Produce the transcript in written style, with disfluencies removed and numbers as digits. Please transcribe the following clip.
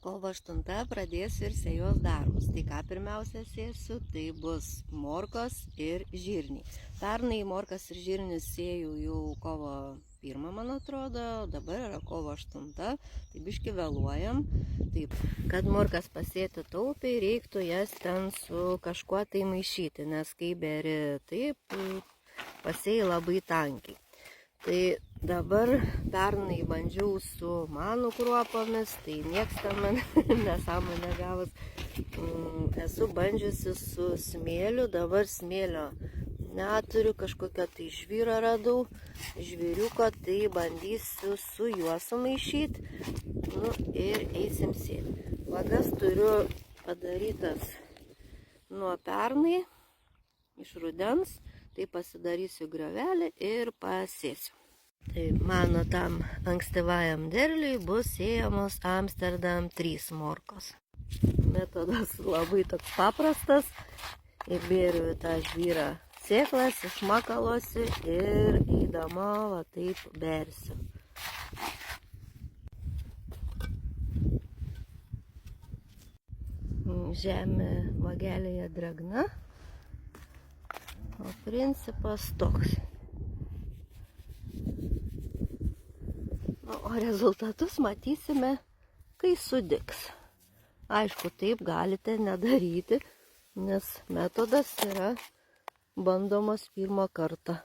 Kovo 8 pradėsiu ir sėjos darbus. Tai ką pirmiausia sėsiu, tai bus morkos ir žirniai. Pernai morkas ir žirnius sėjau jau kovo 1, man atrodo, dabar yra kovo 8, tai biški vėluojam. Taip, kad morkas pasėti taupiai, reiktų jas ten su kažkuo tai maišyti, nes kai beri taip, pasėjai labai tankiai. Tai dabar pernai bandžiau su manų kruopomis, tai nieks ten man nesąmonė gavus. Esu bandžiusi su smėliu, dabar smėlio neturiu, kažkokią tai žvyrą radau, žvyriuko, tai bandysiu su juo sumaišyti, ir eisim sėti. Vagas turiu padarytas nuo pernai, iš rudens, tai pasidarysiu griovelį ir pasėsiu. Tai mano tam ankstyvajam derliui bus sėjamos Amsterdam 3 morkos. Metodas labai toks paprastas. Įbėriu tą žvyrą sėklas, išmakalosiu ir eidama va taip bersiu. Žemė vagelėje drėgna, o principas toks. O rezultatus matysime, kai sudigs. Aišku, taip galite nedaryti, nes metodas yra bandomas pirmą kartą.